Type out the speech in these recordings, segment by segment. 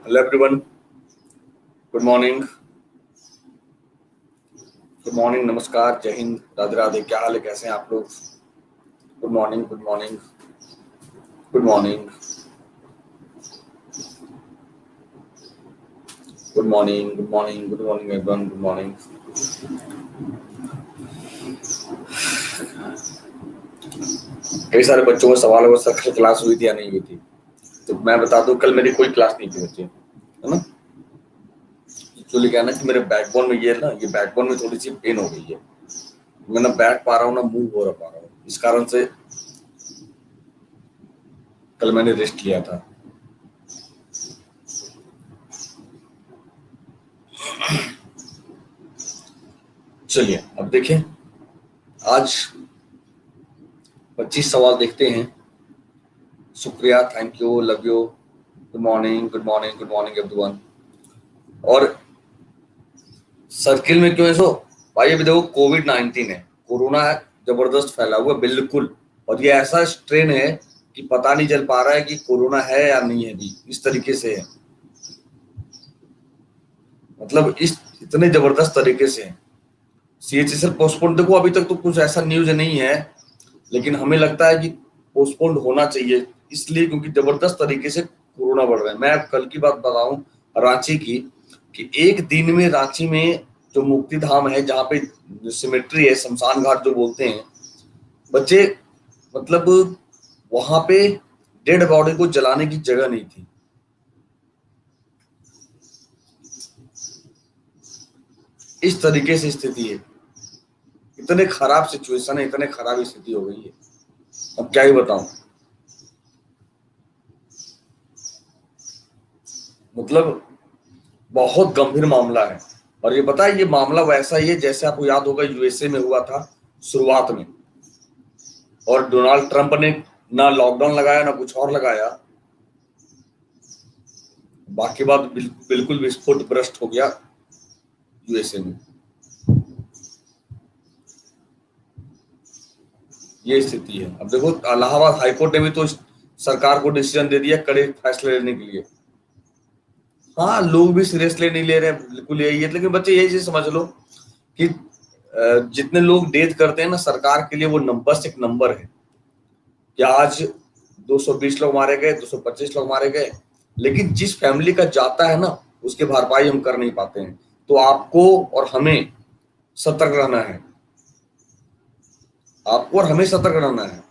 Hello everyone, good morning. Good morning, नमस्कार, जय हिंद, राधे राधे। क्या हाल है, कैसे हैं आप लोग? Good morning, good morning, good morning, good morning, good morning, good morning everyone, good morning. कई सारे बच्चों में सवाल है, सर कल क्लास हुई थी या नहीं हुई थी? तो मैं बता दूं, कल मेरी कोई क्लास नहीं थी बच्चे, है ना। एक्चुअली क्या है ना कि मेरे बैकबोन में ये बैकबोन में थोड़ी सी पेन हो गई है। मैं ना बैठ पा रहा हूँ ना मूव हो पा रहा हूँ, इस कारण से कल मैंने रेस्ट लिया था। चलिए अब देखें, आज 25 सवाल देखते हैं। शुक्रिया, thank you, love you, good morning, good morning, good morning everyone. और सर्किल में क्यों है सो भाई? अभी देखो कोविड-19 है, कोरोना है, जबरदस्त फैला हुआ है, बिल्कुल। और ये ऐसा स्ट्रेन है कि पता नहीं चल पा रहा है कि कोरोना है या नहीं है, भी इस तरीके से है, मतलब इस इतने जबरदस्त तरीके से है। सीएचएसएल पोस्टपोन, देखो अभी तक तो कुछ ऐसा न्यूज नहीं है, लेकिन हमें लगता है कि पोस्टपोन होना चाहिए, इसलिए क्योंकि जबरदस्त तरीके से कोरोना बढ़ रहा है। मैं कल की बात बताऊं, रांची की, कि एक दिन में रांची में जो मुक्ति धाम है, जहाँ पे सिमेट्री है, शमशान घाट जो बोलते हैं बच्चे, मतलब वहां पे डेड बॉडी को जलाने की जगह नहीं थी। इस तरीके से स्थिति है, इतने खराब सिचुएशन है, इतने खराब स्थिति हो गई है, अब क्या ही बताऊं। मतलब बहुत गंभीर मामला है। और ये पता है, ये मामला वैसा ही है जैसे आपको याद होगा यूएसए में हुआ था शुरुआत में, और डोनाल्ड ट्रंप ने ना लॉकडाउन लगाया ना कुछ और लगाया, बाकी बात बिल्कुल विस्फोट भ्रष्ट हो गया यूएसए में। ये स्थिति है। अब देखो इलाहाबाद हाईकोर्ट ने भी तो सरकार को डिसीजन दे दिया कड़े फैसले लेने के लिए। हाँ, लोग भी सीरियसली नहीं ले रहे हैं, बिल्कुल यही है। लेकिन बच्चे यही चीज समझ लो कि जितने लोग डेथ करते हैं ना, सरकार के लिए वो नंबर एक नंबर है कि आज 220 लोग मारे गए, 225 लोग मारे गए, लेकिन जिस फैमिली का जाता है ना, उसके भरपाई हम कर नहीं पाते हैं। तो आपको और हमें सतर्क रहना है, आपको और हमें सतर्क रहना है,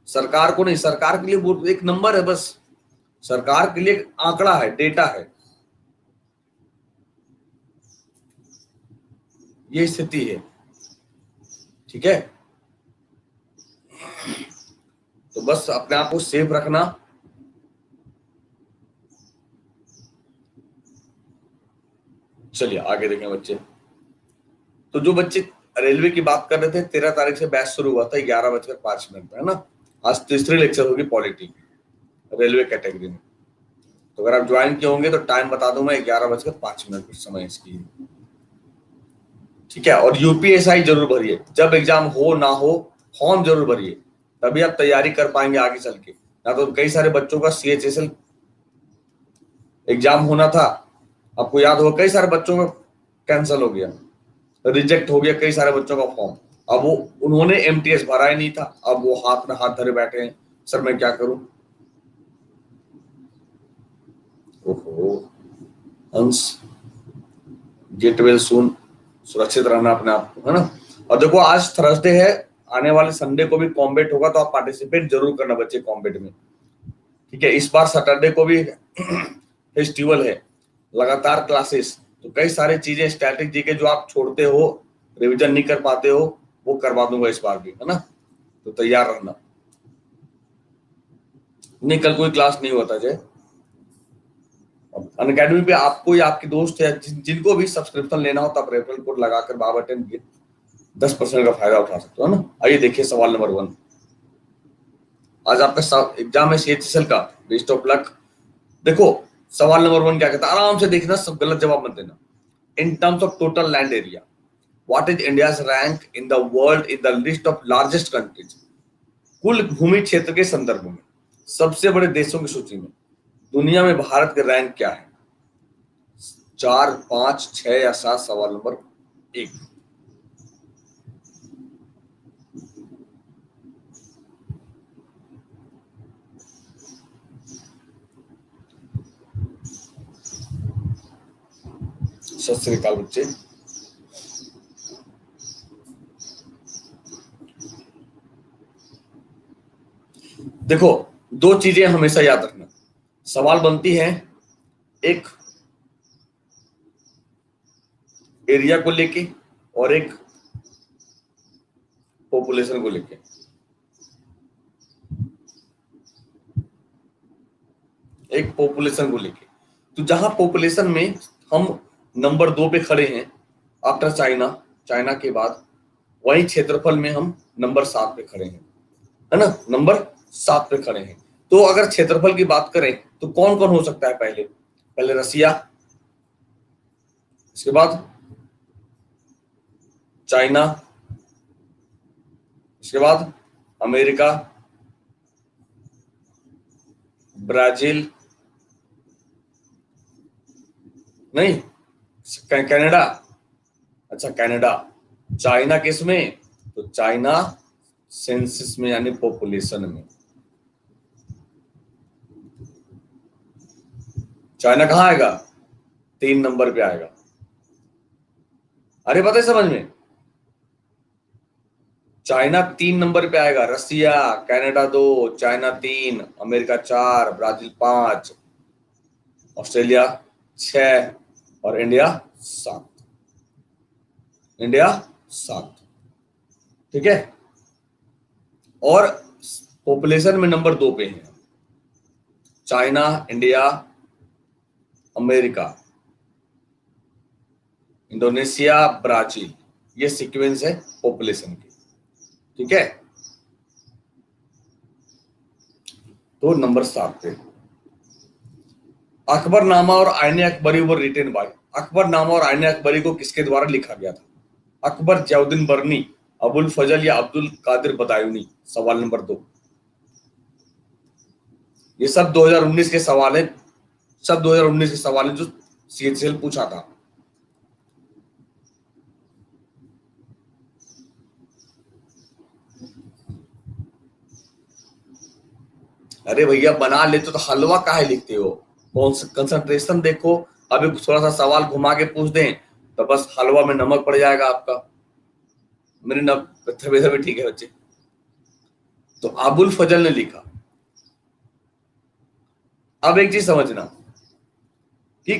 सरकार को नहीं। सरकार के लिए वो एक नंबर है बस, सरकार के लिए एक आंकड़ा है, डेटा है। ये स्थिति है, ठीक है। तो बस अपने आप को सेफ रखना। चलिए आगे देखें बच्चे। तो जो बच्चे रेलवे की बात कर रहे थे, 13 तारीख से बैच शुरू हुआ था 11:05 पे, है ना। आज तीसरी लेक्चर होगी पॉलिटी रेलवे कैटेगरी में। तो अगर आप ज्वाइन किए होंगे तो टाइम बता दूं मैं, 11:05 समय इसकी, ठीक है। और यूपीएसआई जरूर भरिए, जब एग्जाम हो ना हो फॉर्म जरूर भरिए, तभी आप तैयारी कर पाएंगे आगे चल के। ना तो कई सारे बच्चों का सीएचएसएल एग्जाम होना था, आपको याद होगा, कई सारे बच्चों का कैंसिल हो गया, रिजेक्ट हो गया कई सारे बच्चों का फॉर्म। अब वो उन्होंने एमटीएस भरा ही नहीं था, अब वो हाथ में हाथ धरे बैठे हैं, सर मैं क्या करूं। ओहो हंस, गेट वेल सून, सुरक्षित रहना अपने आप को, है ना। और देखो आज थर्सडे है, आने वाले संडे को भी कॉम्बेट होगा, तो आप पार्टिसिपेट जरूर करना बच्चे कॉम्बेट में, ठीक है। इस बार सैटरडे को भी फेस्टिवल है, लगातार क्लासेस, तो कई सारी चीजें स्टैटिक जी के जो आप छोड़ते हो, रिवीजन नहीं कर पाते हो, वो करवा दूंगा इस बार भी, है ना। तो तैयार रहना। नहीं, कल कोई क्लास नहीं होता जय। अनअकैडमी पे आपको या आपके दोस्त है जिनको भी सब्सक्रिप्शन लेना हो, तो आप रेफरल कोड लगाकर बाबा 10 10% का फायदा उठा सकते हो ना। आइए देखिए सवाल नंबर 1। आज आपका एग्जाम है सीएचएसएल का, बेस्ट ऑफ लक। देखो सवाल नंबर 1 क्या कहता है, आराम से देखना, सब गलत जवाब मत देना। In terms of total land area, what is India's rank in the world in the list of largest countries. कुल भूमि क्षेत्र के संदर्भ में सबसे बड़े देशों की सूची में दुनिया में भारत का रैंक क्या है? 4, 5, 6 या 7? सवाल नंबर 1। सत श्री अकाल बच्चे। देखो, दो चीजें हमेशा याद रखना। सवाल बनती है एक एरिया को लेके और एक पॉपुलेशन को लेके। एक पॉपुलेशन को लेके, तो जहां पॉपुलेशन में हम नंबर 2 पे खड़े हैं आफ्टर चाइना, चाइना के बाद, वही क्षेत्रफल में हम नंबर 7 पे खड़े हैं, है ना, नंबर 7 पे खड़े हैं। तो अगर क्षेत्रफल की बात करें तो कौन कौन हो सकता है? पहले रसिया, इसके बाद चाइना, इसके बाद अमेरिका, ब्राजील, नहीं कनाडा। अच्छा, कनाडा। चाइना किस में? तो चाइना सेंसस में, यानी पॉपुलेशन में। चाइना कहां आएगा? 3 नंबर पे आएगा। अरे पता है समझ में? चाइना 3 नंबर पे आएगा। Russia, Canada 2, China 3, America 4, Brazil 5, Australia 6 और इंडिया 7। इंडिया 7, ठीक है। और पॉपुलेशन में नंबर 2 पे है China, India, America, Indonesia, Brazil. ये सीक्वेंस है पॉपुलेशन की, ठीक है। तो नंबर 7 पे अकबरनामा और आईने अकबरी वर रिटेन बाय। अकबरनामा और आईने अकबरी को किसके द्वारा लिखा गया था? अकबर, जियाउद्दीन बर्नी, अबुल फजल या अब्दुल कादिर बदायूनी? सवाल नंबर 2। ये सब 2019 के सवाल है, सब 2019 के सवाल है जो CHL पूछा था। अरे भैया बना लेते तो हलवा काहे लिखते हो? कंसंट्रेशन देखो। अभी थोड़ा सा सवाल घुमा के पूछ दें तो बस हलवा में नमक पड़ जाएगा आपका। मेरे न तबियत भी ठीक है बच्चे। तो अबुल फजल ने लिखा। अब एक चीज समझना कि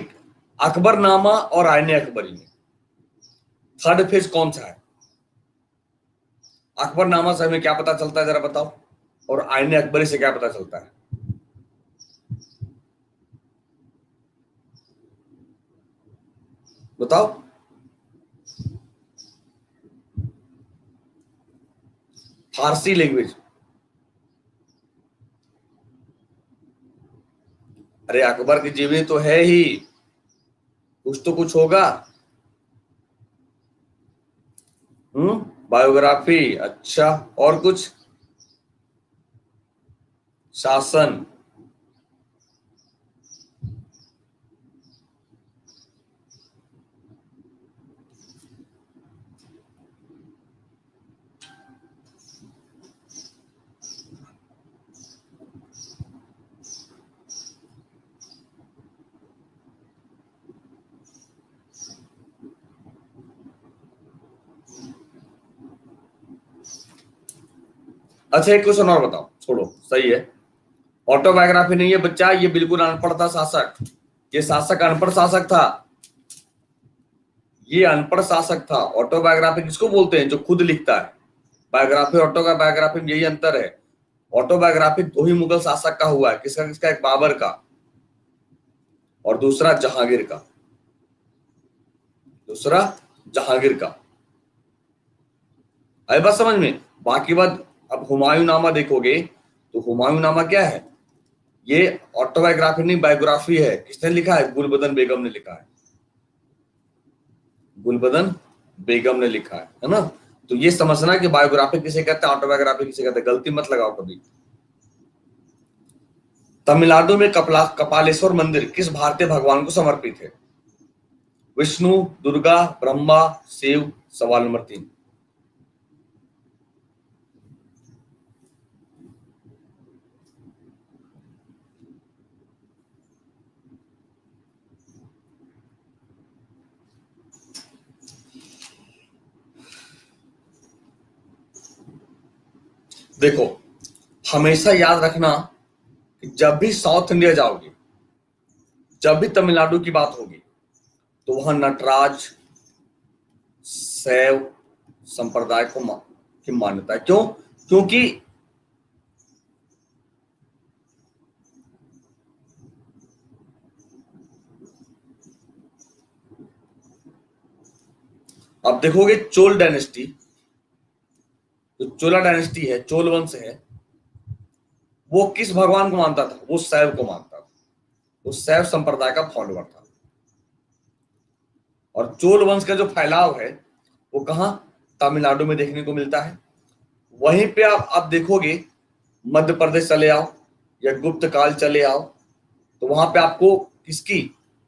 अकबरनामा और आईने अकबरी में थर्ड फेज कौन सा है? अकबरनामा से हमें क्या पता चलता है, जरा बताओ, और आईने अकबरी से क्या पता चलता है? बताओ। फारसी लैंग्वेज। अरे अकबर की जीवनी तो है ही, कुछ तो कुछ होगा। बायोग्राफी, अच्छा, और कुछ? शासन। अच्छा एक क्वेश्चन और बताओ, छोड़ो, सही है। ऑटोबायोग्राफी नहीं है बच्चा, ये बिल्कुल अनपढ़ था शासक। ये शासक अनपढ़ शासक था, ये अनपढ़ शासक था। ऑटोबायोग्राफी किसको बोलते हैं? जो खुद लिखता है। बायोग्राफी और ऑटोबायोग्राफी में यही अंतर है। ऑटोबायोग्राफी 2 ही मुगल शासक का हुआ है। किसका किसका? एक बाबर का और दूसरा जहांगीर का। दूसरा जहांगीर का। आई बात समझ में? बाकी बात, अब हुमायूंनामा देखोगे तो हुमायूंनामा क्या है? ये ऑटोबायोग्राफी नहीं, बायोग्राफी है। किसने लिखा है? गुलबदन बेगम ने लिखा है। गुलबदन बेगम ने लिखा है ना। तो ये समझना कि बायोग्राफी किसे कहते हैं, ऑटोबायोग्राफी किसे कहते हैं, गलती मत लगाओ कभी। तमिलनाडु में कपालेश्वर मंदिर किस भारतीय भगवान को समर्पित है? विष्णु, दुर्गा, ब्रह्मा, शिव। सवाल नंबर 3। देखो, हमेशा याद रखना कि जब भी साउथ इंडिया जाओगे, जब भी तमिलनाडु की बात होगी, तो वहां नटराज शैव संप्रदाय की मान्यता है। क्यों? क्योंकि आप देखोगे चोल डायनेस्टी, जो चोला डायनेस्टी है, चोल वंश है, वो किस भगवान को मानता था? वो शैव को मानता था। वो शैव संप्रदाय का फॉलोअर था। और चोल वंश का जो फैलाव है वो कहां? तमिलनाडु में देखने को मिलता है। वहीं पे आप देखोगे, मध्य प्रदेश चले आओ या गुप्त काल चले आओ, तो वहां पे आपको किसकी?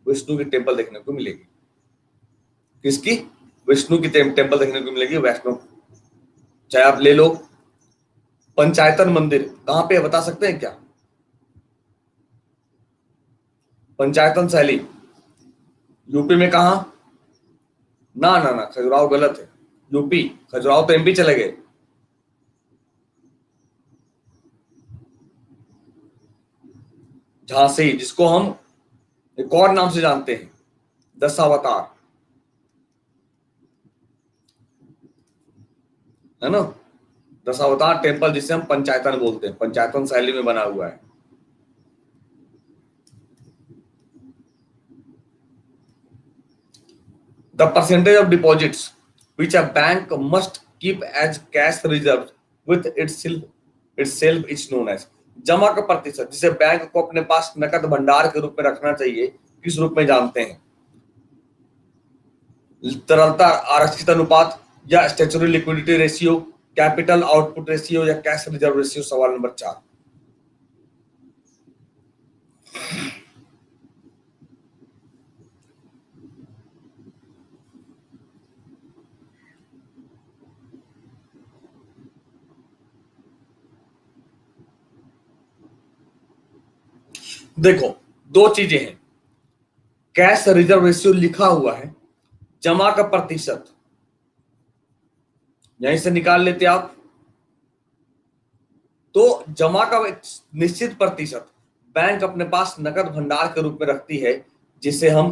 विष्णु की टेम्पल देखने को मिलेगी। किसकी? विष्णु की टेम्पल देखने को मिलेगी, वैष्णव। चाहे आप ले लो पंचायतन मंदिर, कहां पे है बता सकते हैं क्या? पंचायतन शैली यूपी में कहा? ना ना ना, खजुराहो गलत है। यूपी, खजुराहो तो एमपी चले गए। झांसी, जिसको हम एक और नाम से जानते हैं, दशावतार, है ना? दशावतार टेम्पल, जिसे हम पंचायतन बोलते हैं, पंचायतन शैली में बना हुआ है। The percentage of deposits which a bank must keep as cash reserve with itself is known as. जमा का प्रतिशत जिसे बैंक को अपने पास नकद भंडार के रूप में रखना चाहिए, किस रूप में जानते हैं? तरलता आरक्षित अनुपात, या statutory liquidity ratio, capital output ratio, या कैश रिजर्व रेशियो। सवाल नंबर 4। देखो, दो चीजें हैं। कैश रिजर्व रेशियो लिखा हुआ है, जमा का प्रतिशत यहीं से निकाल लेते आप, तो जमा का एक निश्चित प्रतिशत बैंक अपने पास नकद भंडार के रूप में रखती है, जिसे हम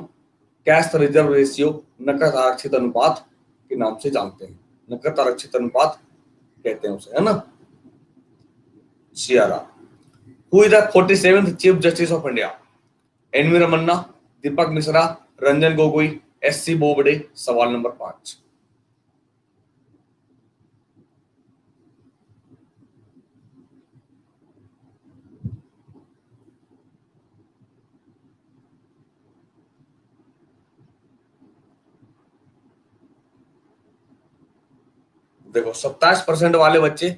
कैश रिजर्व रेशियो, नकद आरक्षित अनुपात के नाम से जानते हैं। नकद आरक्षित अनुपात कहते हैं उसे, है ना? सियारा। Who is the 47th chief justice of India? N V Ramana, Deepak Mishra, Ranjan Gogoi, S C Bobde. सवाल नंबर 5। देखो, 27% वाले बच्चे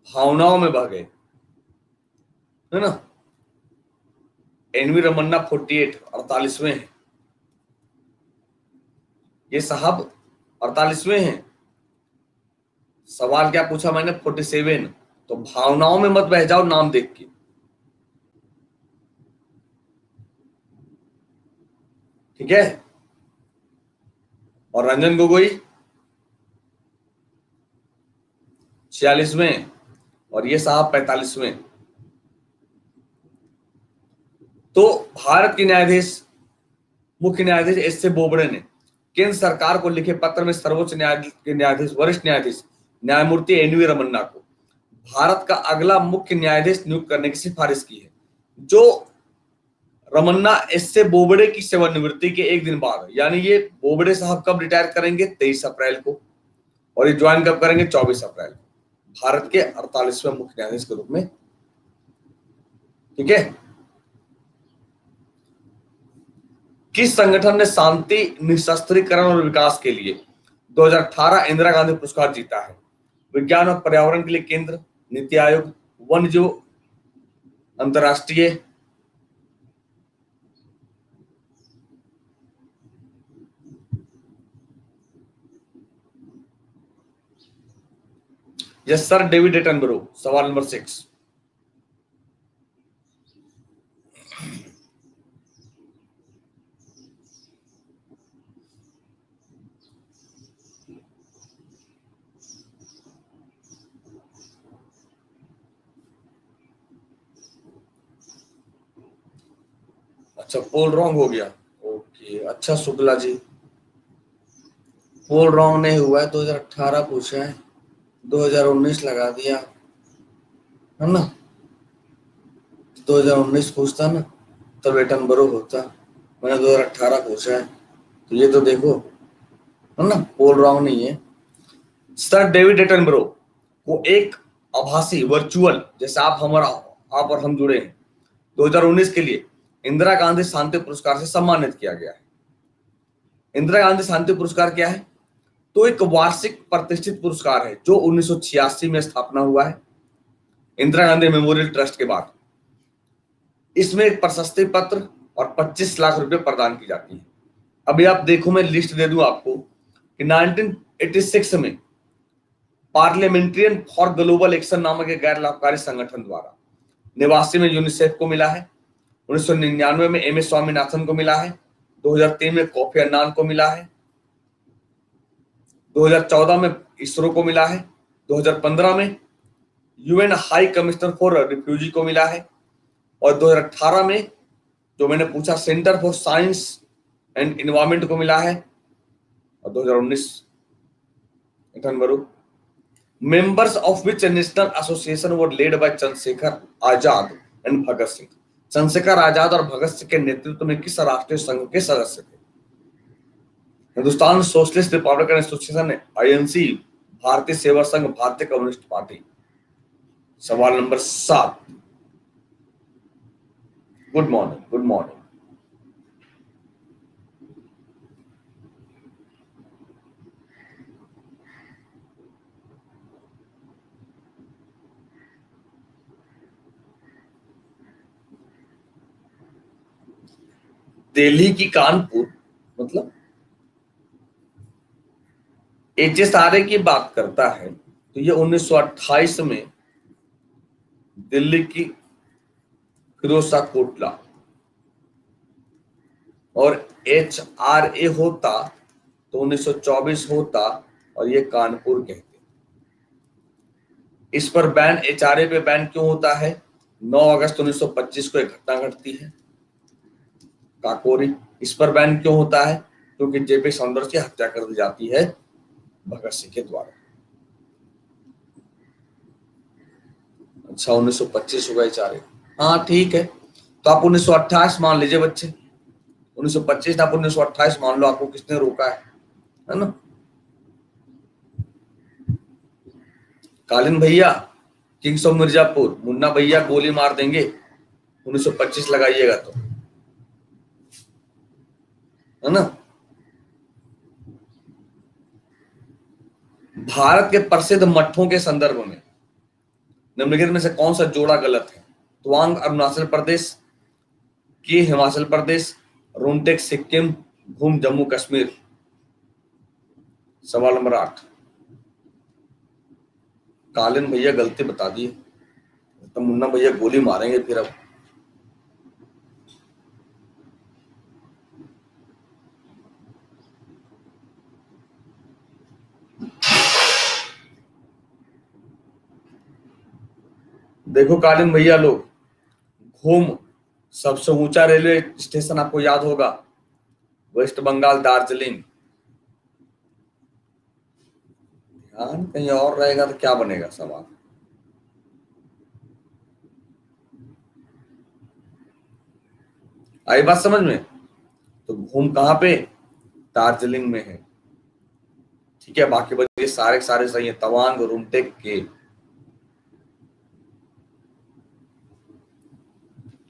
भावनाओं में बह गए, है ना? एनवी रमन्ना 48, 48वें हैं। ये साहब 48वें हैं। सवाल क्या पूछा मैंने? 47। तो भावनाओं में मत बह जाओ नाम देख के, ठीक है? और रंजन गोगोई 46वें, और ये साहब 45वें। तो भारत के न्यायाधीश, मुख्य न्यायाधीश एस ए बोबड़े ने केंद्र सरकार को लिखे पत्र में सर्वोच्च न्यायालय के न्यायाधीश, वरिष्ठ न्यायाधीश न्यायमूर्ति एनवी रमन्ना को भारत का अगला मुख्य न्यायाधीश नियुक्त करने की सिफारिश की है। जो रमन्ना एस ए बोबड़े की सेवानिवृत्ति के एक दिन बाद, यानी ये बोबड़े साहब कब रिटायर करेंगे? 23 अप्रैल को। और ये ज्वाइन कब करेंगे? 24 अप्रैल को, भारत के 48वें मुख्य न्यायाधीश के रूप में, ठीक है? किस संगठन ने शांति, निशस्त्रीकरण और विकास के लिए 2018 इंदिरा गांधी पुरस्कार जीता है? विज्ञान और पर्यावरण के लिए केंद्र, नीति आयोग, वन्य जीव अंतरराष्ट्रीय, यस सर, डेविड एटनबरो। सवाल नंबर 6। अच्छा, पोल रॉन्ग हो गया। ओके, अच्छा शुक्ला जी, पोल रॉन्ग नहीं हुआ है। 2018 पूछा है, 2019 लगा दिया है ना। 2019 पूछता ना तब एटनबरो होता। मैंने 2018 पूछा है, तो ये तो देखो है ना, पोल रॉन्ग नहीं है। सर डेविड एटनबरो को एक आभासी वर्चुअल, जैसे आप और हम जुड़े हैं, 2019 के लिए इंदिरा गांधी शांति पुरस्कार से सम्मानित किया गया है। इंदिरा गांधी शांति पुरस्कार क्या है? तो एक वार्षिक प्रतिष्ठित पुरस्कार है जो 1986 में स्थापना हुआ है इंदिरा गांधी मेमोरियल ट्रस्ट के बाद। इसमें एक प्रशस्ति पत्र और 25 लाख रुपए प्रदान की जाती है। अभी आप देखो, मैं लिस्ट दे दूं आपको कि 1986 में पार्लियामेंट्रियन फॉर ग्लोबल एक्शन नामक एक गैर लाभकारी संगठन द्वारा 89 में यूनिसेफ को मिला है, 1999 में एम एस स्वामीनाथन को मिला है, 2003 में कोफी अन्नान को मिला है, 2014 में इसरो को मिला है, 2015 में UN high commissioner for refugee को मिला है, और 2018 में जो मैंने पूछा centre for science and environment को मिला है, और 2019 Attenborough. Members of which national association were led by Chandrashekhar Azad and Bhagat Singh. Chandrashekhar Azad और भगत सिंह के नेतृत्व में किस राष्ट्रीय संघ के सदस्य थे? Hindustan socialist Republican association, INC, भारतीय सेवा संघ, भारतीय कम्युनिस्ट पार्टी। सवाल number 7। Good morning, good morning. Delhi की कानपुर मतलब एचएसआरए की बात करता है, तो ये 1928 में दिल्ली की फिरोजशाह कोटला, और एचआरए होता तो 1924 होता, और ये कानपुर कहते। इस पर बैन, एचआरए पे बैन क्यों होता है? 9 अगस्त 1925 को एक घटना घटती है, काकोरी। इस पर बैन क्यों होता है? क्योंकि जेपी सौंदर्य की हत्या कर दी जाती है भगत सिंह के द्वारा। अच्छा, 1925 होगा एचआरए। हाँ ठीक है, तो आप 1928 मान लीजिए बच्चे, 1925 आप 1928 मान लो, आपको किसने रोका है ना। कालिन भैया, किंग्स ऑफ मिर्जापुर, मुन्ना भैया गोली मार देंगे 1925 लगाइएगा तो, है ना। भारत के प्रसिद्ध मठों के संदर्भ में निम्नलिखित में से कौन सा जोड़ा गलत है? तवांग अरुणाचल प्रदेश, की हिमाचल प्रदेश, रुमटेक सिक्किम, घूम जम्मू कश्मीर। सवाल नंबर 8। कालिन भैया गलती बता दी, तो मुन्ना भैया गोली मारेंगे फिर अब। देखो कालिन भैया लोग, घूम सबसे ऊंचा रेलवे स्टेशन आपको याद होगा, वेस्ट बंगाल दार्जिलिंग। ध्यान कहीं और रहेगा तो क्या बनेगा सवाल। आई बात समझ में? तो घूम कहां पे? दार्जिलिंग में है। ठीक है, बाकी बचे सारे के सारे सही है, तवांग, रुमटेक के।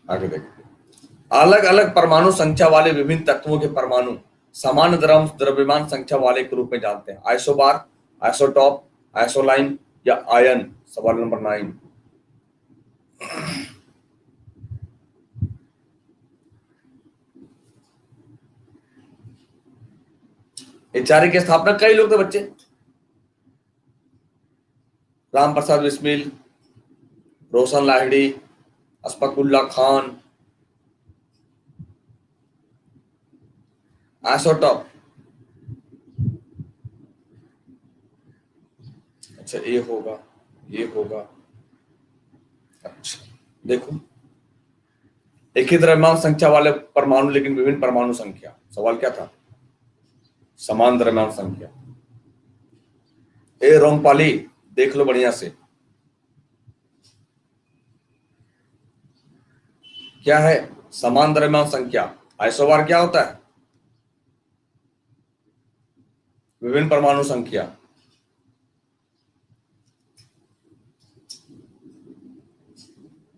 आगे देखो, अलग अलग परमाणु संख्या वाले विभिन्न तत्वों के परमाणु समान द्रव्यमान संख्या वाले के रूप में जानते हैं। आइसोबार, आइसोटॉप, आइसोलाइन या आयन। सवाल नंबर 9। एचआरए की स्थापना कई लोग थे बच्चे। राम प्रसाद बिस्मिल, रोशन लाहिड़ी, अशफाकुल्ला खान, एसोटॉप। अच्छा ये होगा, ये होगा। अच्छा देखो, एक ही द्रव्यमान संख्या वाले परमाणु लेकिन विभिन्न परमाणु संख्या। सवाल क्या था? समान द्रव्यमान संख्या। ए रोमपाली, देख लो बढ़िया से, क्या है समान द्रव्यमान संख्या? आइसोबार क्या होता है? विभिन्न परमाणु संख्या।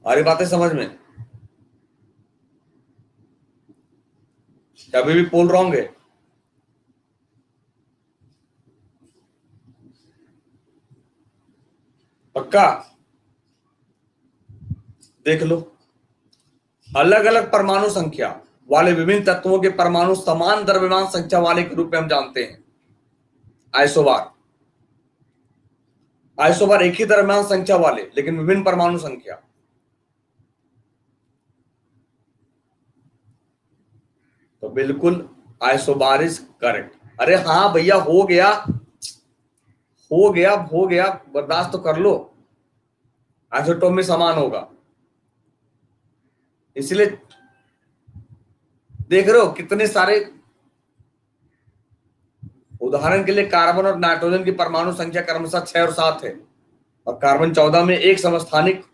आ रही बातें समझ में? क्या अभी भी पोल रॉन्ग है? पक्का? देख लो, अलग अलग परमाणु संख्या वाले विभिन्न तत्वों के परमाणु समान द्रव्यमान संख्या वाले के रूप में हम जानते हैं आइसोबार। आइसोबार एक ही द्रव्यमान संख्या वाले लेकिन विभिन्न परमाणु संख्या। तो बिल्कुल आइसोबार इज करेक्ट। अरे हाँ भैया, हो गया, हो गया, हो गया, बर्दाश्त तो कर लो। आइसोटोप में समान होगा, इसलिए देख रहे हो कितने सारे। उदाहरण के लिए कार्बन और नाइट्रोजन की परमाणु संख्या क्रमशः 6 और 7 है, और कार्बन 14 में एक समस्थानिक,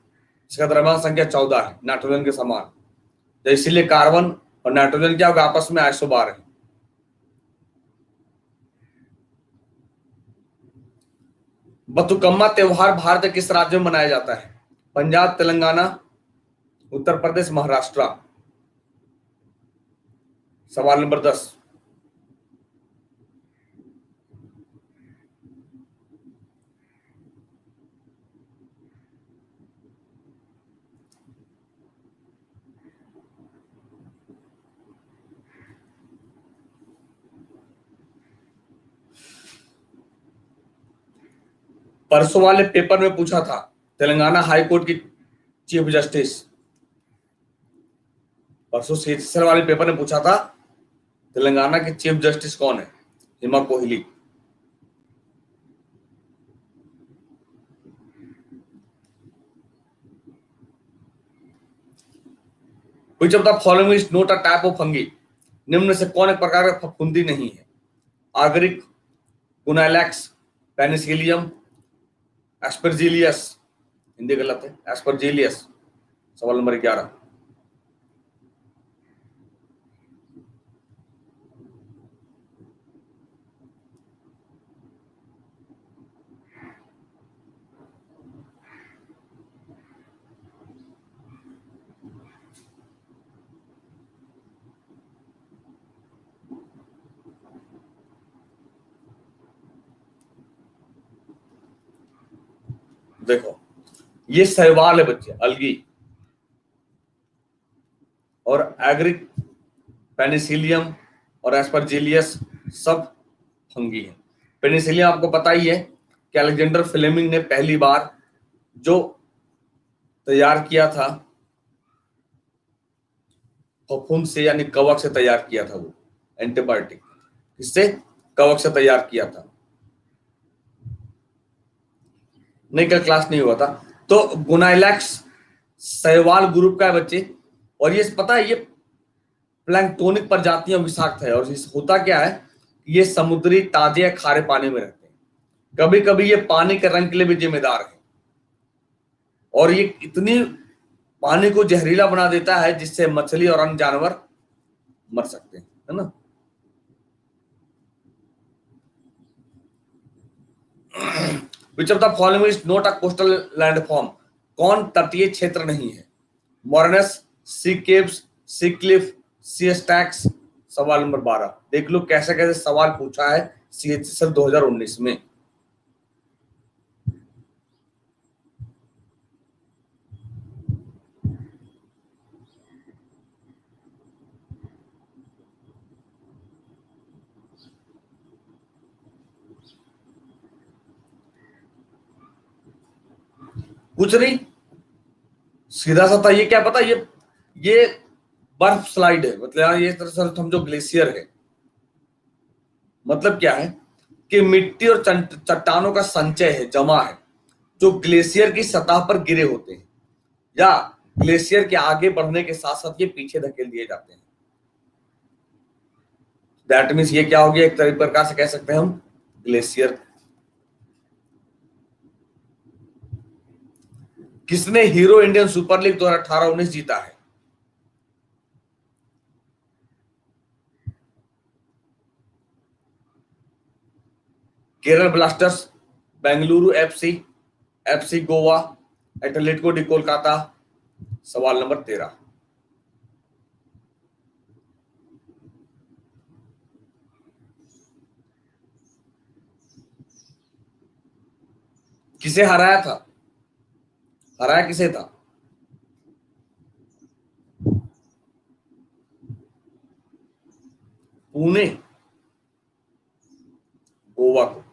इसका द्रव्यमान संख्या 14 है नाइट्रोजन के समान। तो इसीलिए कार्बन और नाइट्रोजन क्या होगा, आपस में आइसोबार है। बतुकम्मा त्योहार भारत के किस राज्य में मनाया जाता है? पंजाब, तेलंगाना, उत्तर प्रदेश, महाराष्ट्र। सवाल नंबर 10। परसों वाले पेपर में पूछा था, तेलंगाना हाई कोर्ट की चीफ जस्टिस, परसों सीएसएसएल वाले पेपर ने पूछा था तेलंगाना की चीफ जस्टिस कौन है? हिमा Kohli. Which of the following is not a type of fungi? निम्न से कौन एक प्रकार का फफूंदी नहीं है? आगरिक, गुनालैक्स, पेनिसिलियम, एस्परजिलियस। हिंदी गलत है, एस्परजिलियस। सवाल नंबर 11। देखो, ये शैवाल है बच्चे, अलगी, और एग्रिक, पेनिसिलियम और एस्परजिलियस सब फंगी है। पेनिसिलियम आपको पता ही है कि अलेक्जेंडर फ्लेमिंग ने पहली बार जो तैयार किया था फफूंद से, यानी कवक से तैयार किया था वो एंटीबायोटिक। किससे? कवक से तैयार किया था। नहीं, कल क्लास नहीं हुआ था। तो गुनाइलैक्स शैवाल ग्रुप का है बच्चे, और ये पता है ये प्लैंक्टोनिक प्रजातियां विषाक्त है। और होता क्या है, ये समुद्री, ताजे या खारे पानी में रहते हैं। कभी कभी ये पानी के रंग के लिए भी जिम्मेदार है, और ये इतनी पानी को जहरीला बना देता है जिससे मछली और अन्य जानवर मर सकते हैं, है ना। Which of the following is not a coastal landform? कौन तटीय क्षेत्र नहीं है? मॉरनेस, सी केव्स, सी क्लिफ, सी स्टैक्स। सवाल नंबर 12। देख लो कैसे कैसे सवाल पूछा है सीएचएसएल 2019 में। कुछ नहीं, सीधा सा था। ये क्या पता, ये बर्फ स्लाइड है, मतलब ये तरह से समझो ग्लेशियर है। मतलब क्या है कि मिट्टी और चट्टानों का संचय है, जमा है, जो ग्लेशियर की सतह पर गिरे होते हैं, या ग्लेशियर के आगे बढ़ने के साथ साथ ये पीछे धकेल दिए जाते हैं। दैट मीन्स ये क्या हो गया, एक प्रकार से कह सकते हैं हम ग्लेशियर। किसने हीरो इंडियन सुपर लीग 2018-19 जीता है? Kerala blasters, Bengaluru FC, FC Goa, Atletico D Kolkata. सवाल नंबर 13। किसे हराया था? हराया किसे था? पुणे, गोवा को।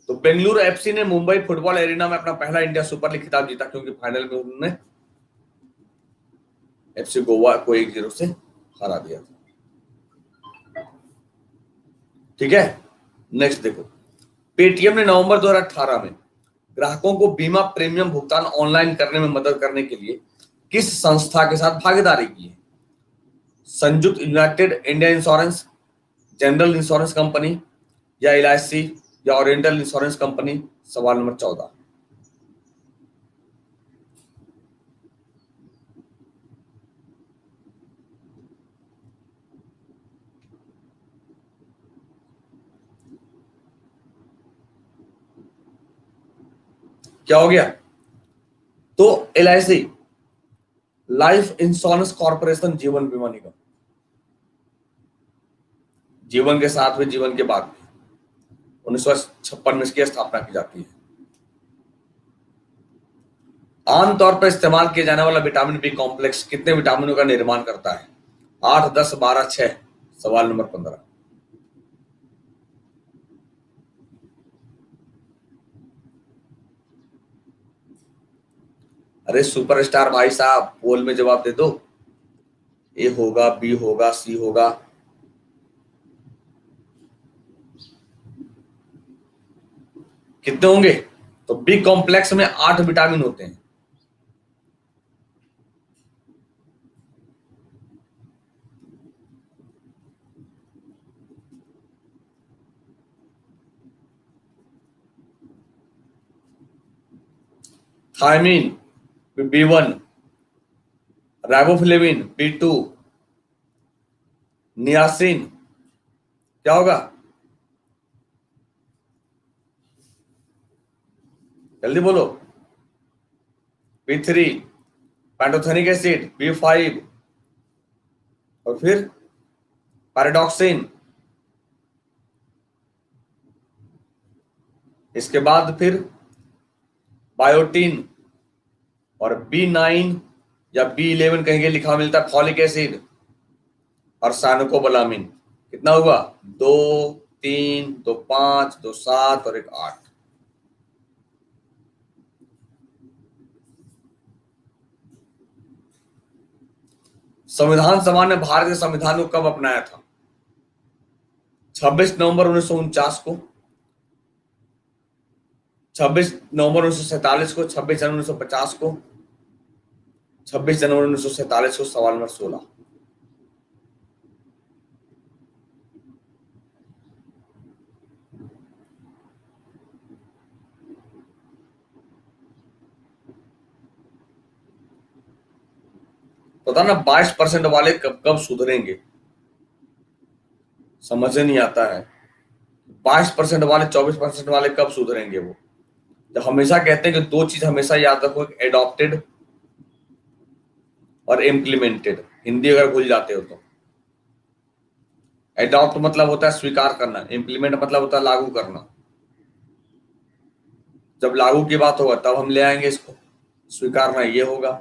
तो बेंगलुरु एफसी ने मुंबई फुटबॉल एरिना में अपना पहला इंडिया सुपर लीग खिताब जीता, क्योंकि फाइनल में उन्होंने एफसी गोवा को 1-0 से हरा दिया था। ठीक है, नेक्स्ट देखो। पेटीएम ने नवंबर 2018 में ग्राहकों को बीमा प्रीमियम भुगतान ऑनलाइन करने में मदद करने के लिए किस संस्था के साथ भागीदारी की है? संयुक्त United India insurance, general insurance company, या एलआईसी, या ओरिएंटल इंश्योरेंस कंपनी। सवाल नंबर 14। क्या हो गया? तो एलआईसी, लाइफ इंश्योरेंस कॉर्पोरेशन, जीवन बीमा निगम। जीवन के साथ में, जीवन के बाद में 1956 में इसकी स्थापना की जाती है। आमतौर पर इस्तेमाल किया जाने वाला विटामिन बी कॉम्प्लेक्स कितने विटामिनों का निर्माण करता है? 8, 10, 12, 6। सवाल नंबर 15। अरे सुपरस्टार भाई साहब, पोल में जवाब दे दो। ए होगा, बी होगा, सी होगा? कितने होंगे? तो बी कॉम्प्लेक्स में 8 विटामिन होते हैं। Thiamine B1, riboflavin B2, niacin. क्या होगा? जल्दी बोलो। B3, पैंटोथेनिक एसिड B5, और फिर पैराडॉक्सिन। इसके बाद फिर बायोटीन, और B9 या B11 कहेंगे लिखा मिलता है फॉलिक एसिड, और साइनोकोबालामिन। कितना हुआ? 2, 3, 2, 5, 2, 7 और 1, 8। संविधान सभा ने भारतीय संविधान को कब अपनाया था? 26 नवंबर 1949 को, 26 नवंबर 1947 को, 26 जनवरी 1950 को, 26 जनवरी 1947 को। सवाल नंबर 16। पता ना 22% वाले कब कब सुधरेंगे, समझ नहीं आता है। 22% वाले, 24% वाले कब सुधरेंगे? वो जब हमेशा कहते हैं कि दो चीज हमेशा याद रखो, एडॉप्टेड और इम्प्लीमेंटेड। हिंदी अगर भूल जाते हो तो। एडॉप्ट मतलब होता है स्वीकार करना, इम्प्लीमेंट मतलब होता है लागू करना। जब लागू की बात होगा तब हम ले आएंगे इसको, स्वीकारना ये होगा।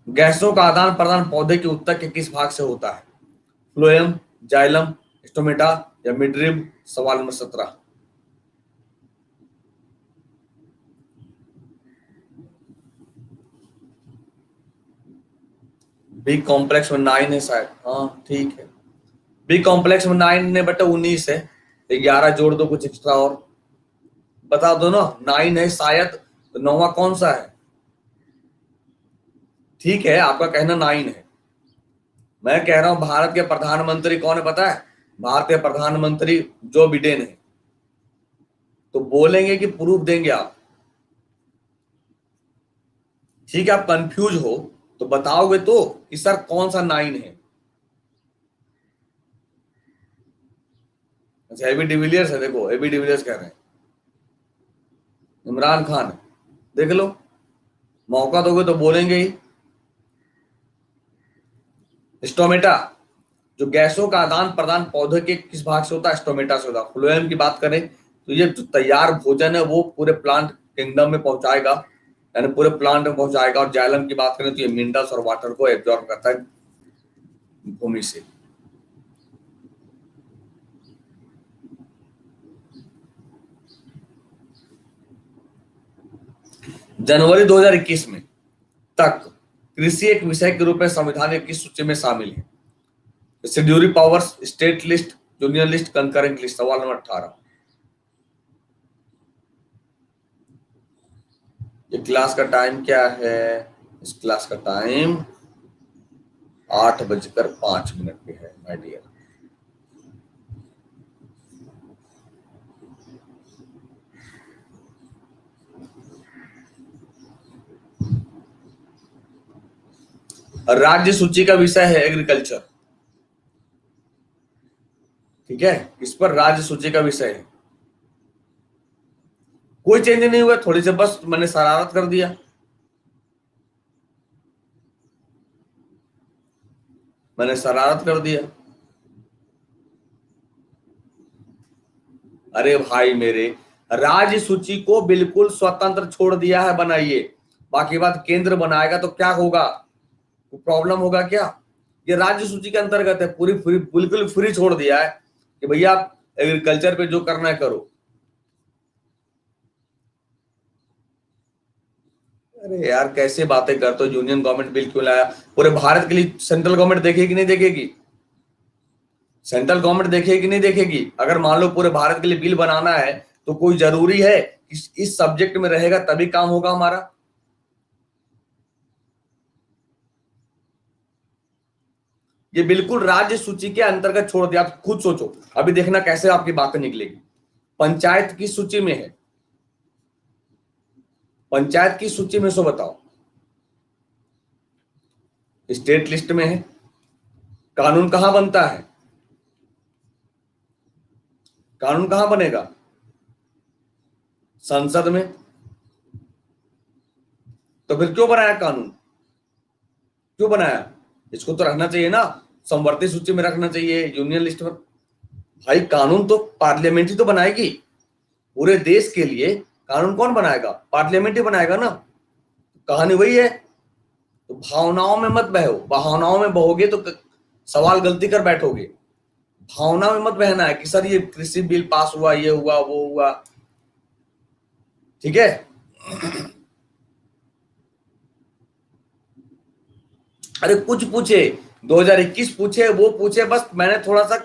गैसों का आदान प्रदान पौधे के उत्तक के किस भाग से होता है? फ्लोएम, जाइलम, स्टोमेटा, या मिडरिब। सवाल नंबर 17। बी कॉम्प्लेक्स में 9 है शायद, हाँ ठीक है। बी कॉम्प्लेक्स में 9 ने बटा 19 है, 11 जोड़ दो कुछ एक्स्ट्रा और बता दो ना। 9 है शायद, तो 9वां कौन सा है? ठीक है, आपका कहना 9 है। मैं कह रहा हूं भारत के प्रधानमंत्री कौन है पता है? भारतीय प्रधानमंत्री जो बिडेन है। तो बोलेंगे कि प्रूफ देंगे आप? ठीक है, आप कंफ्यूज हो तो बताओगे तो कि सर कौन सा 9 है। अच्छा, एबी डिविलियर्स है, देखो एबी डिविलियर्स कह रहे हैं इमरान खान है। देख लो, मौका दोगे तो बोलेंगे ही। स्टोमेटा, जो गैसों का आदान प्रदान पौधे के किस भाग से होता है? स्टोमेटा से होता है। फ्लोएम की बात करें तो ये जो तैयार भोजन है वो पूरे प्लांट किंगडम में पहुंचाएगा, यानी पूरे प्लांट में पहुंचाएगा। और जाइलम की बात करें तो ये मिनरल्स और वाटर को एब्जॉर्ब करता है भूमि से। जनवरी 2021 में तक कृषि एक विषय के रूप में संविधान की किस सूची में शामिल है? Schedule powers, state list, union list, concurrent list. सवाल नंबर 18। ये क्लास का टाइम क्या है? इस क्लास का टाइम 8:05 पे है माय डियर। राज्य सूची का विषय है एग्रीकल्चर। ठीक है, इस पर राज्य सूची का विषय है। कोई चेंज नहीं हुआ, थोड़ी सी बस मैंने शरारत कर दिया। मैंने शरारत कर दिया। अरे भाई मेरे, राज्य सूची को बिल्कुल स्वतंत्र छोड़ दिया है, बनाइए। बाकी बात केंद्र बनाएगा तो क्या होगा? प्रॉब्लम होगा क्या? ये राज्य सूची के अंतर्गत है, पूरी फ्री, बिल्कुल फ्री छोड़ दिया है कि भैया आप एग्रीकल्चर पे जो करना है करो। अरे यार कैसे बातें करते हो? यूनियन गवर्नमेंट बिल क्यों लाया? पूरे भारत के लिए सेंट्रल गवर्नमेंट देखेगी नहीं देखेगी? सेंट्रल गवर्नमेंट देखेगी नहीं देखेगी? अगर मान लो पूरे भारत के लिए बिल बनाना है तो कोई जरूरी है इस सब्जेक्ट में रहेगा तभी काम होगा हमारा? ये बिल्कुल राज्य सूची के अंतर्गत छोड़ दिया। आप खुद सोचो, अभी देखना कैसे आपकी बातें निकलेगी। पंचायत की सूची में है, पंचायत की सूची में सो बताओ। स्टेट लिस्ट में है। कानून कहां बनता है? कानून कहां बनेगा? संसद में। तो फिर क्यों बनाया कानून? क्यों बनाया? इसको तो रखना चाहिए ना, समवर्ती सूची में रखना चाहिए, यूनियन लिस्ट में। भाई कानून तो पार्लियामेंट ही तो बनाएगी पूरे देश के लिए। कानून कौन बनाएगा? पार्लियामेंट ही बनाएगा ना। कहानी वही है। तो भावनाओं में मत बहो, भावनाओं में बहोगे तो सवाल गलती कर बैठोगे। भावना में मत बहना है कि सर ये कृषि बिल पास हुआ, ये हुआ, वो हुआ। ठीक है। अरे कुछ पूछे, 2021 पूछे, वो पूछे, बस मैंने थोड़ा सा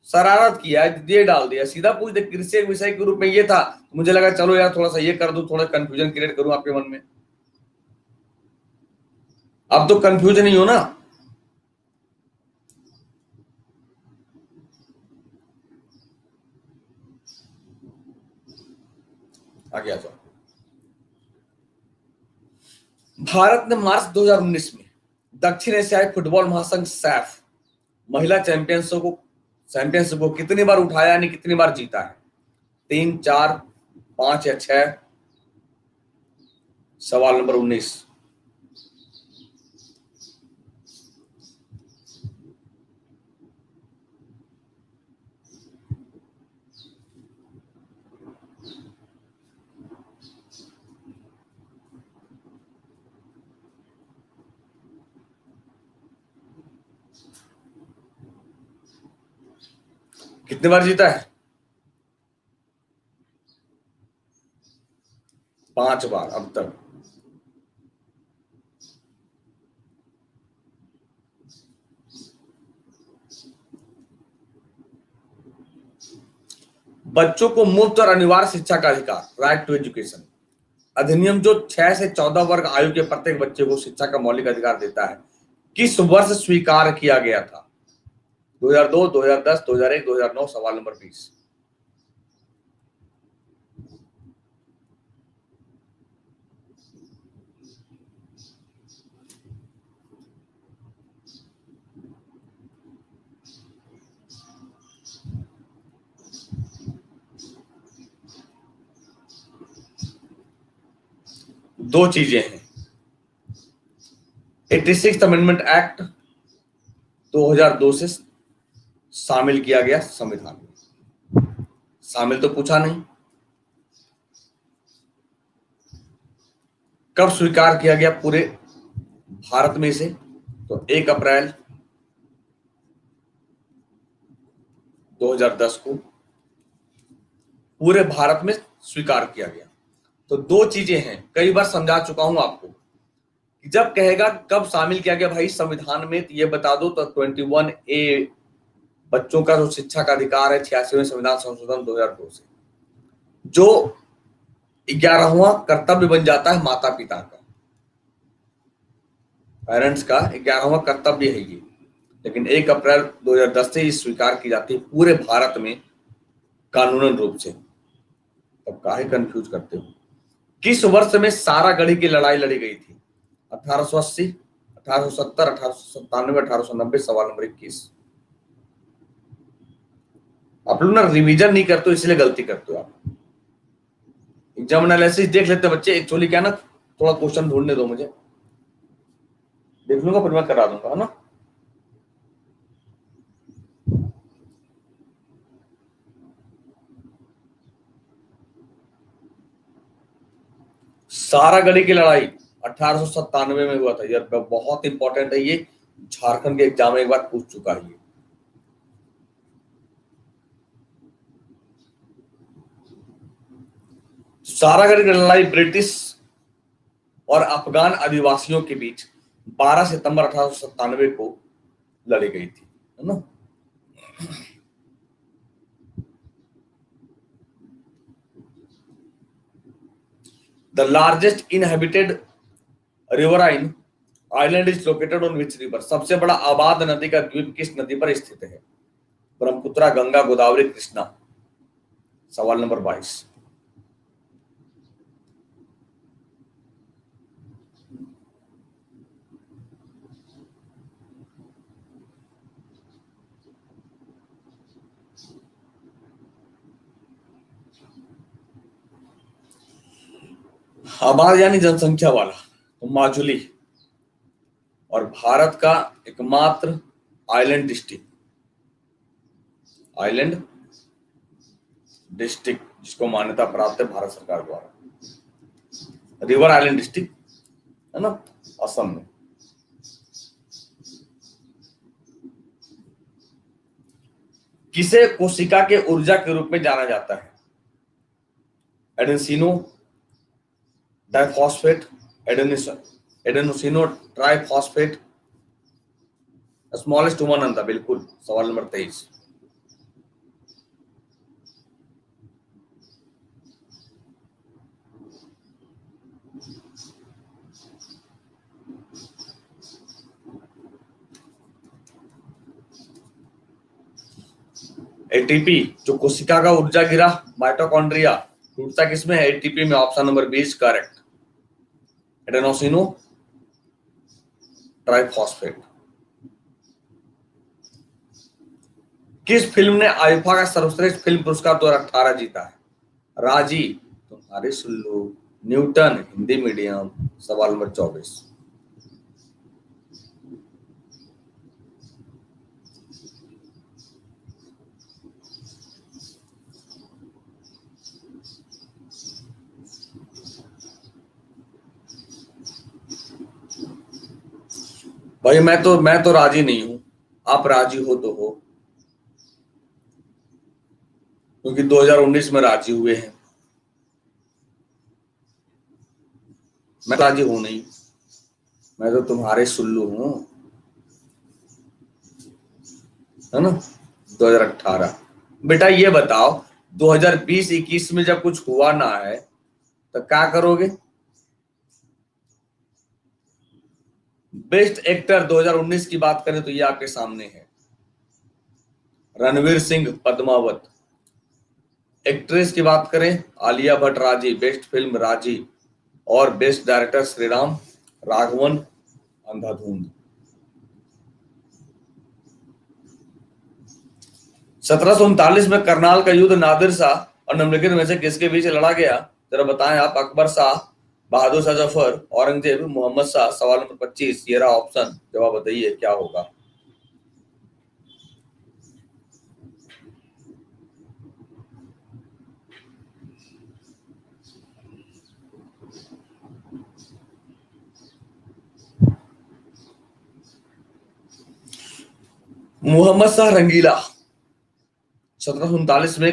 शरारत किया, ये डाल दिया। सीधा पूछ दे कृषि एक विषय के रूप में ये था, मुझे लगा चलो यार थोड़ा सा ये कर दूं, थोड़ा कंफ्यूजन क्रिएट करूं आपके मन में। अब तो कंफ्यूज नहीं हो ना? आगे आ जाओ। भारत ने मार्च 2019 में दक्षिण एशियाई फुटबॉल महासंघ सैफ महिला चैंपियनशिप को कितनी बार उठाया, यानी कितनी बार जीता है? 3, 4, 5 या 6? सवाल नंबर 19। कितनी बार जीता है? 5 बार अब तक। बच्चों को मुफ्त और अनिवार्य शिक्षा का अधिकार, राइट टू एजुकेशन अधिनियम जो 6 से 14 वर्ग आयु के प्रत्येक बच्चे को शिक्षा का मौलिक अधिकार देता है, किस वर्ष स्वीकार किया गया था? 2002, 2010, 2001, 2009। सवाल नंबर 20। दो चीजें हैं, 86 अमेंडमेंट एक्ट 2002 से शामिल किया गया संविधान में, शामिल तो पूछा नहीं, कब स्वीकार किया गया पूरे भारत में से? तो 1 अप्रैल 2010 को पूरे भारत में स्वीकार किया गया। तो दो चीजें हैं, कई बार समझा चुका हूं आपको कि जब कहेगा कब शामिल किया गया भाई संविधान में, तो ये बता दो। तो 21A बच्चों का जो शिक्षा का अधिकार है 86वें संविधान संशोधन 2002 से, जो 11वां कर्तव्य बन जाता है माता पिता का, पेरेंट्स का 11वां कर्तव्य है ये। लेकिन 1 अप्रैल 2010 से ये स्वीकार की जाती है पूरे भारत में कानूनन रूप से। तब काहे कंफ्यूज करते हो? किस वर्ष में सारागढ़ी की लड़ाई लड़ी गई थी? 1880, 1870, 1897, 1890। सवाल नंबर 21। आप लोग ना रिवीजन नहीं करते हो, इसलिए गलती करते हो आप। एग्जाम एनालिसिस देख लेते बच्चे, एक्चुअली क्या ना, थोड़ा क्वेश्चन ढूंढने दो मुझे, देख लूंगा फिर मैं करा दूंगा, है ना। सारागढ़ी की लड़ाई 1897 में हुआ था यार, बहुत इंपॉर्टेंट है ये, झारखंड के एग्जाम में एक बार पूछ चुका है ये। सारागढ़ी की लड़ाई ब्रिटिश और अफगान आदिवासियों के बीच 12 सितंबर 1897 को लड़ी गई थी, है ना। The largest inhabited riverine island is located on which river? सबसे बड़ा आबाद नदी का द्वीप किस नदी पर स्थित है? ब्रह्मपुत्रा, गंगा, गोदावरी, कृष्णा। सवाल नंबर 22। आबाद यानी जनसंख्या वाला, तो माजुली, और भारत का एकमात्र आइलैंड डिस्ट्रिक्ट जिसको मान्यता प्राप्त है भारत सरकार द्वारा, रिवर आइलैंड डिस्ट्रिक्ट, है ना, असम में। किसे कोशिका के ऊर्जा के रूप में जाना जाता है? एडेनोसिनो डाइफॉस्फेट, एडेनोसिनो ट्राइफॉस्फेट, स्मॉलेस्ट ह्यूमन अंडा। बिल्कुल। सवाल नंबर 23। एटीपी जो कोशिका का ऊर्जा गिरा, माइटोकॉन्ड्रिया, टूटता किसमें है? एटीपी में। Option number 20 correct, adenosine triphosphate. किस फिल्म ने आईफा का सर्वश्रेष्ठ फिल्म पुरस्कार 2018 जीता है? Raazi, Tumhari Sulu, Newton, Hindi medium. सवाल नंबर 24। भाई मैं तो राजी नहीं हूं, आप राजी हो तो हो, क्योंकि 2019 में राजी हुए हैं, मैं राजी हूं नहीं, मैं तो तुम्हारे सुल्लू हूं, है ना। 2018। बेटा ये बताओ 2020-21 में जब कुछ हुआ ना है तो क्या करोगे? बेस्ट एक्टर 2019 की बात करें तो ये आपके सामने है, रणवीर सिंह पद्मावत। एक्ट्रेस की बात करें, आलिया भट्ट राजी, बेस्ट फिल्म राजी, और बेस्ट डायरेक्टर श्रीराम राघवन अंधाधुंध। 1739 में करनाल का युद्ध नादिर शाह और निम्नलिखित में से किसके बीच लड़ा गया? जरा बताएं आप। अकबर शाह, बहादुर शाह जफर, औरंगजेब, मोहम्मद शाह। सवाल नंबर 25, ये रहा ऑप्शन, जवाब बताइए क्या होगा। मोहम्मद शाह रंगीला। 1739 में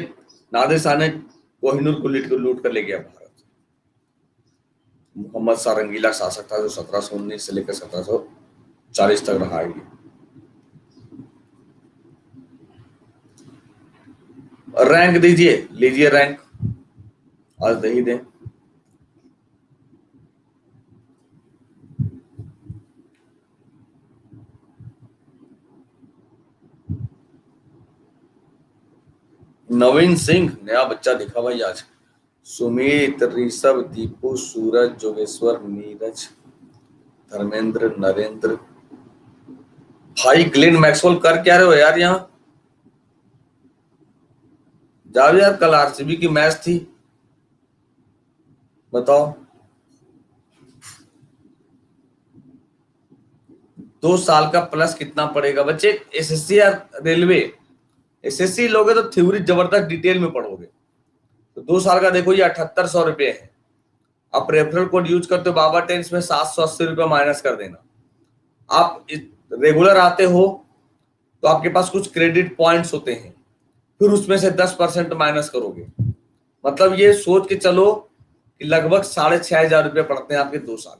नादिर शाह ने कोहिनूर को लूट कर ले गया भारत। मोहम्मद शाह रंगीला शासक था जो 1719 से लेकर 1740 तक रहा है। रैंक दीजिए, लीजिए रैंक, आज दे ही दें। नवीन सिंह नया बच्चा दिखा भाई आज। सुमित, ऋषभ, दीपू, सूरज, जोगेश्वर, नीरज, धर्मेंद्र, नरेंद्र। भाई ग्लेन मैक्सवेल कर क्या रहे हो यार यहाँ? जाओ यार, कल आरसीबी की मैच थी, बताओ। 2 साल का प्लस कितना पड़ेगा बच्चे? एसएससी या रेलवे? एसएससी लोगे तो थ्योरी जबरदस्त डिटेल में पढ़ोगे, तो 2 साल का देखो ये 7800 रुपये है। आप रेफरल कोड यूज करते हो बाबा टेंस में, 780 रुपये माइनस कर देना। आप रेगुलर आते हो तो आपके पास कुछ क्रेडिट पॉइंट्स होते हैं, फिर उसमें से 10% माइनस करोगे। मतलब ये सोच के चलो कि लगभग 6500 रुपये पड़ते हैं आपके 2 साल।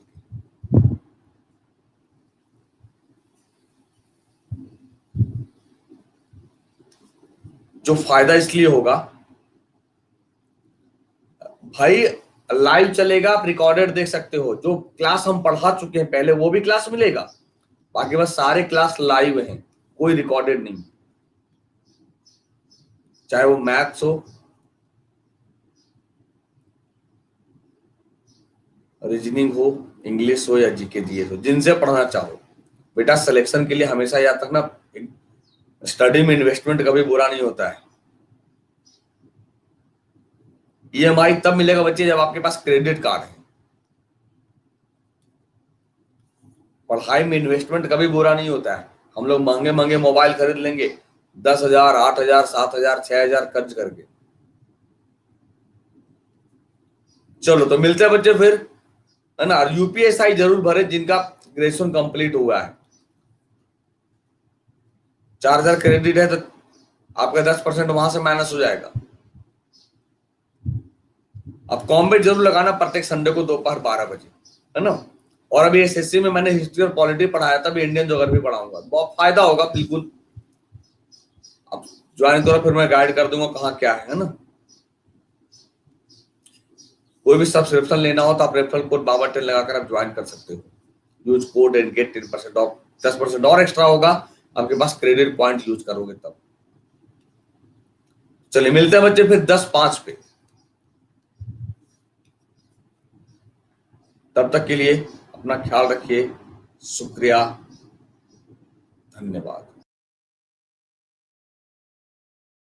जो फायदा इसलिए होगा भाई, लाइव चलेगा, आप रिकॉर्डेड देख सकते हो। जो क्लास हम पढ़ा चुके हैं पहले वो भी क्लास मिलेगा, बाकी बस सारे क्लास लाइव हैं, कोई रिकॉर्डेड नहीं। चाहे वो मैथ्स हो, रीजनिंग हो, इंग्लिश हो, या जीके जीएस हो, जिनसे पढ़ना चाहो। बेटा सिलेक्शन के लिए हमेशा याद रखना, स्टडी में इन्वेस्टमेंट कभी बुरा नहीं होता है। ईएमआई तब मिलेगा बच्चे जब आपके पास क्रेडिट कार्ड है। पढ़ाई में इन्वेस्टमेंट कभी बुरा नहीं होता है। हम लोग महंगे महंगे मोबाइल खरीद लेंगे, 10,000, 8,000, 7,000, 6,000 खर्च करके। चलो तो मिलते हैं बच्चे फिर, है ना। यूपीएसआई जरूर भरे जिनका ग्रेजुएशन कंप्लीट हुआ है। 4,000 क्रेडिट है तो आपका 10% वहां से माइनस हो जाएगा। अब कॉम्बेट जरूर लगाना प्रत्येक संडे को दोपहर 12 बजे, है ना। और अभी एसएससी में मैंने हिस्ट्री और पॉलिटी पढ़ाया था, अभी इंडियन ज्योग्राफी पढ़ाऊंगा, बहुत फायदा होगा बिल्कुल। अब ज्वाइन करो, फिर मैं गाइड कर दूंगा कहाँ क्या है ना। कोई भी सब्सक्रिप्शन लेना हो तो आप रेफरल कोड बाबा10 लगाकर आप ज्वाइन कर सकते हो। Use code and get 10% off, 10% और एक्स्ट्रा होगा आपके पास क्रेडिट पॉइंट यूज करोगे तब। चलिए मिलते हैं बच्चे फिर 10:05 पे। तब तक के लिए अपना ख्याल रखिए। शुक्रिया, धन्यवाद।